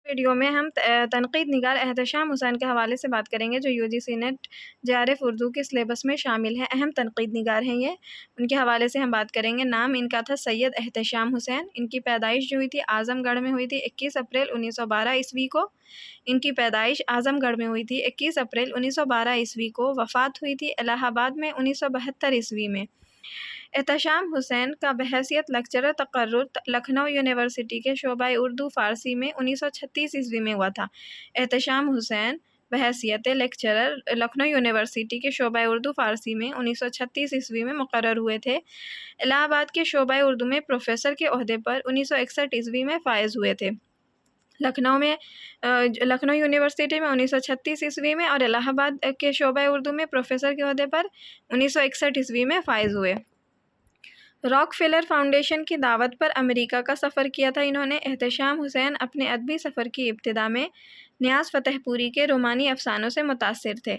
Video میں ہم تنقید نگار احتشام حسین کے حوالے سے بات کریں گے، جو UGC نیٹ JRF اردو کے سلیبس میں شامل ہے۔ اہم تنقید نگار ہیں یہ، ان کے حوالے سے ہم بات کریں گے۔ نام ان کا تھا سید احتشام حسین۔ ان کی پیدائش جو ہوئی تھی اعظم گڑھ میں ہوئی تھی 21 اپریل 1912 کو۔ ان کی پیدائش اعظم گڑھ میں ہوئی تھی 21 اپریل 1912 کو۔ وفات ہوئی تھی الہ آباد میں 1972 میں۔ احتشام حسین کا بحیثیت لیکچرر تقرر لکھنؤ یونیورسٹی کے شعبہ اردو فارسی میں 1936 میں ہوا تھا۔ احتشام حسین بحیثیت لیکچرر لکھنؤ یونیورسٹی کے شعبہ اردو فارسی میں 1936 میں مقرر ہوئے تھے۔ الہ آباد کے شعبہ اردو میں پروفیسر کے عہدے پر 1961 میں فائز ہوئے تھے۔ لکھنؤ یونیورسٹی میں 1936 میں اور الہ آباد کے شعبہ اردو میں پروفیسر کے عہدے پر 1961 میں فائز ہوئے۔ راک فیلر فاؤنڈیشن کی دعوت پر امریکہ کا سفر کیا تھا انہوں نے۔ احتشام حسین اپنے ادبی سفر کی ابتدا میں نیاز فتح پوری کے رومانی افسانوں سے متاثر تھے۔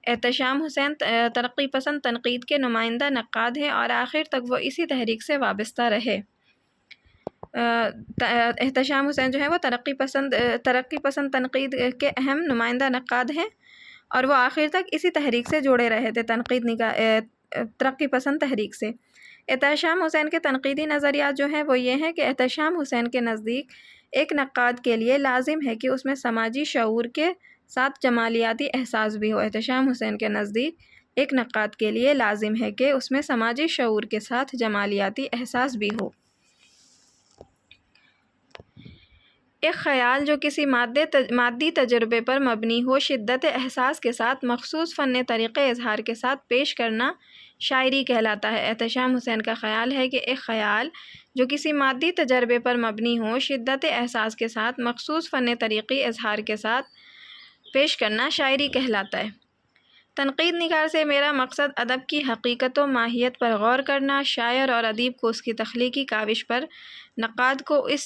احتشام حسین ترقی پسند تنقید کے نمائندہ نقاد ہیں اور آخر تک وہ اسی تحریک سے وابستہ رہے۔ احتشام حسین جو ہے وہ ترقی پسند تنقید کے اہم نمائندہ نقاد ہیں اور وہ آخر تک اسی تحریک سے جڑے رہے تھے، ترقی پسند تحریک سے۔ احتشام حسین کے تنقیدی نظریات جو ہیں وہ یہ ہیں کہ احتشام حسین کے نزدیک ایک نقاد کے لیے لازم ہے کہ اس میں سماجی شعور کے ساتھ جمالیاتی احساس بھی ہو۔ احتشام حسین کے نزدیک ایک نقاد کے لیے لازم ہے کہ اس میں سماجی شعور کے ساتھ جمالیاتی احساس بھی ہو۔ ایک خیال جو کسی مادی تجربے پر مبنی ہو، شدت احساس کے ساتھ، مخصوص فن طریقے اظہار کے ساتھ پیش کرنا شاعری کہلاتا ہے۔ احتشام حسین کا خیال ہے کہ ایک خیال جو کسی مادی تجربے پر مبنی ہو، شدت احساس کے ساتھ، مخصوص فن طریقے اظہار کے ساتھ پیش کرنا شاعری کہلاتا ہے۔ تنقید نگار سے میرا مقصد ادب کی حقیقت و ماہیت پر غور کرنا، شاعر اور ادیب کو اس کی تخلیقی کاوش پر، نقاد کو اس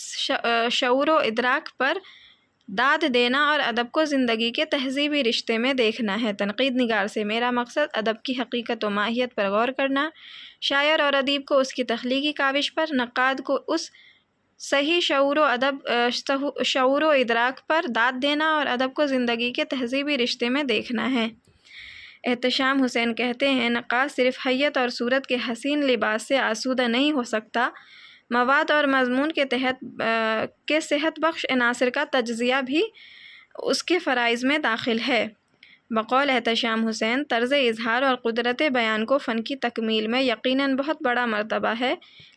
شعور و ادراک پر داد دینا اور ادب کو زندگی کے تہذیبی رشتے میں دیکھنا ہے۔ تنقید نگار سے میرا مقصد ادب کی حقیقت و ماہیت پر غور کرنا، شاعر اور ادیب کو اس کی تخلیقی کاوش پر، نقاد کو اس صحیح شعور و ادراک پر داد دینا اور ادب کو زندگی کے تہذیبی رشتے میں دیکھنا ہے۔ احتشام حسین کہتے ہیں، نقاد صرف حیت اور صورت کے حسین لباس سے آسودہ نہیں ہو سکتا، مواد اور مضمون کے صحت بخش عناصر کا تجزیہ بھی اس کے فرائض میں داخل ہے۔ بقول احتشام حسین، طرز اظہار اور قدرت بیان کو فن کی تکمیل میں یقیناً بہت بڑا مرتبہ ہے،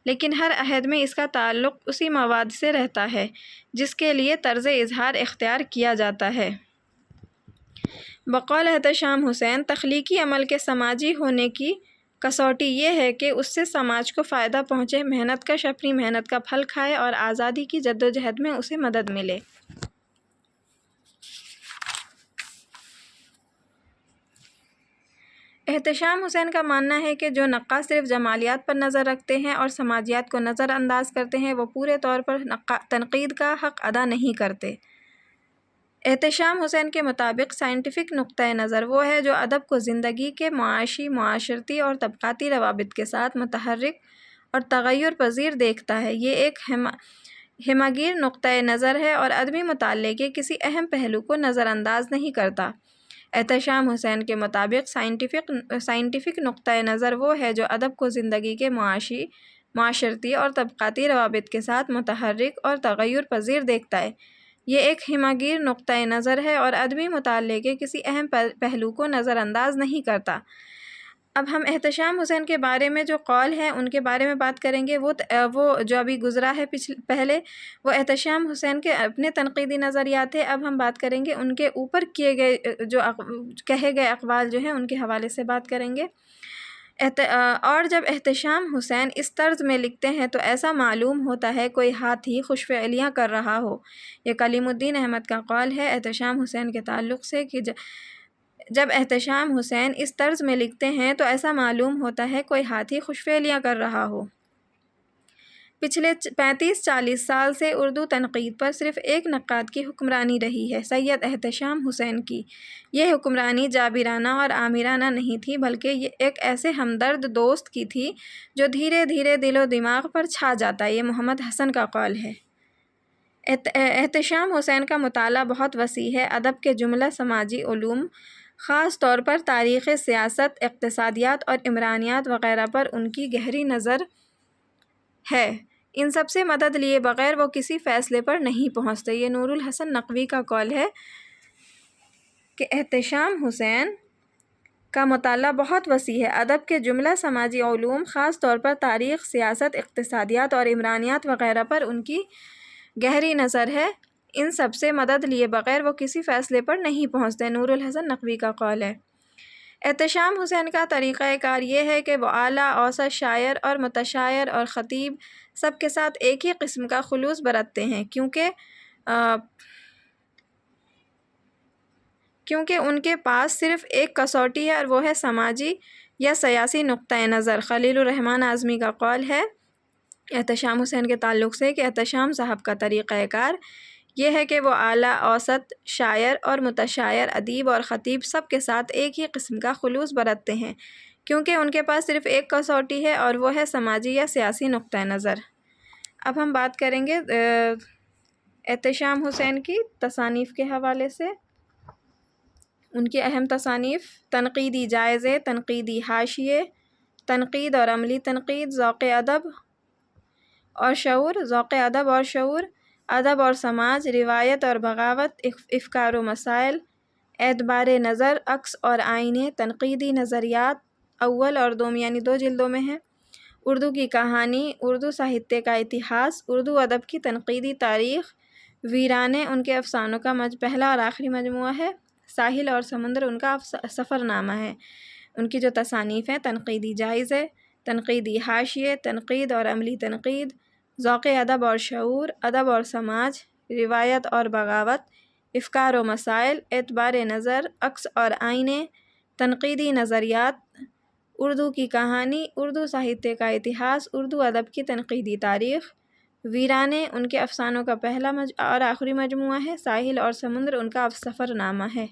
لیکن ہر عہد میں اس کا تعلق اسی مواد سے رہتا ہے جس کے لیے طرز اظہار اختیار کیا جاتا ہے۔ بقول احتشام حسین، تخلیقی عمل کے سماجی ہونے کی کسوٹی یہ ہے کہ اس سے سماج کو فائدہ پہنچے، محنت کش اپنی محنت کا پھل کھائے اور آزادی کی جدوجہد میں اسے مدد ملے۔ احتشام حسین کا ماننا ہے کہ جو نقاد صرف جمالیات پر نظر رکھتے ہیں اور سماجیات کو نظر انداز کرتے ہیں، وہ پورے طور پر تنقید کا حق ادا نہیں کرتے۔ احتشام حسین کے مطابق سائنٹیفک نقطہ نظر وہ ہے جو ادب کو زندگی کے معاشی، معاشرتی اور طبقاتی روابط کے ساتھ متحرک اور تغیر پذیر دیکھتا ہے۔ یہ ایک ہمہ گیر نقطہ نظر ہے اور ادبی مطالعے کے کسی اہم پہلو کو نظر انداز نہیں کرتا۔ احتشام حسین کے مطابق سائنٹیفک نقطہ نظر وہ ہے جو ادب کو زندگی کے معاشی، معاشرتی اور طبقاتی روابط کے ساتھ متحرک اور تغیر پذیر دیکھتا ہے۔ یہ ایک ہمہ گیر نقطہ نظر ہے اور ادبی مطالعے کے کسی اہم پہلو کو نظر انداز نہیں کرتا۔ اب ہم احتشام حسین کے بارے میں جو قول ہیں ان کے بارے میں بات کریں گے۔ وہ جو ابھی گزرا ہے پہلے، وہ احتشام حسین کے اپنے تنقیدی نظریات تھے۔ اب ہم بات کریں گے ان کے اوپر کہے گئے اقوال جو ہیں ان کے حوالے سے بات کریں گے۔ اور جب احتشام حسین اس طرز میں لکھتے ہیں تو ایسا معلوم ہوتا ہے کوئی ہاتھی خوش فعلیاں کر رہا ہو۔ یہ کلیم الدین احمد کا قول ہے احتشام حسین کے تعلق سے کہ جب احتشام حسین اس طرز میں لکھتے ہیں تو ایسا معلوم ہوتا ہے کوئی ہاتھی خوش فعلیاں کر رہا ہو۔ پچھلے 35-40 سال سے اردو تنقید پر صرف ایک نقاد کی حکمرانی رہی ہے، سید احتشام حسین کی۔ یہ حکمرانی جابرانہ اور آمرانہ نہیں تھی، بلکہ یہ ایک ایسے ہمدرد دوست کی تھی جو دھیرے دھیرے دل و دماغ پر چھا جاتا۔ یہ محمد حسن کا قول ہے۔ احتشام حسین کا مطالعہ بہت وسیع ہے۔ ادب کے جملہ سماجی علوم، خاص طور پر تاریخ، سیاست، اقتصادیات اور عمرانیات وغیرہ پر ان کی گہری نظر ہے۔ ان سب سے مدد لیے بغیر وہ کسی فیصلے پر نہیں پہنچتے۔ یہ نور الحسن نقوی کا قول ہے کہ احتشام حسین کا مطالعہ بہت وسیع ہے۔ ادب کے جملہ سماجی علوم، خاص طور پر تاریخ، سیاست، اقتصادیات اور عمرانیات وغیرہ پر ان کی گہری نظر ہے۔ ان سب سے مدد لیے بغیر وہ کسی فیصلے پر نہیں پہنچتے۔ نور الحسن نقوی کا قول ہے۔ احتشام حسین کا طریقہ کار یہ ہے کہ وہ اعلیٰ، اوسط، شاعر اور متشاعر اور خطیب سب کے ساتھ ایک ہی قسم کا خلوص برتتے ہیں، کیونکہ ان کے پاس صرف ایک کسوٹی ہے اور وہ ہے سماجی یا سیاسی نقطۂ نظر۔ خلیل الرحمن اعظمی کا قول ہے احتشام حسین کے تعلق سے کہ احتشام صاحب کا طریقہ کار یہ ہے کہ وہ اعلیٰ، اوسط، شاعر اور متشاعر، ادیب اور خطیب سب کے ساتھ ایک ہی قسم کا خلوص برتتے ہیں، کیونکہ ان کے پاس صرف ایک کسوٹی ہے اور وہ ہے سماجی یا سیاسی نقطۂ نظر۔ اب ہم بات کریں گے احتشام حسین کی تصانیف کے حوالے سے۔ ان کی اہم تصانیف: تنقیدی جائزے، تنقیدی حاشیے، تنقید اور عملی تنقید، ذوق ادب اور شعور، ذوق ادب اور شعور، ادب اور سماج، روایت اور بغاوت، افکار و مسائل، اعتبار نظر، عکس اور آئینے، تنقیدی نظریات، اول اور دوم یعنی 2 جلدوں میں ہیں، اردو کی کہانی، اردو ساہتیہ کا اتہاس، اردو ادب کی تنقیدی تاریخ، ویرانے ان کے افسانوں کا پہلا اور آخری مجموعہ ہے، ساحل اور سمندر ان کا سفر نامہ ہے۔ ان کی جو تصانیف ہیں: تنقیدی جائزے، تنقیدی حاشیے، تنقید اور عملی تنقید، ذوق ادب اور شعور، ادب اور سماج، روایت اور بغاوت، افکار و مسائل، اعتبار نظر، عکس اور آئینے، تنقیدی نظریات، اردو کی کہانی، اردو ساہتیہ کا اتہاس، اردو ادب کی تنقیدی تاریخ، ویرانے ان کے افسانوں کا پہلا اور آخری مجموعہ ہے، ساحل اور سمندر ان کا سفر نامہ ہے۔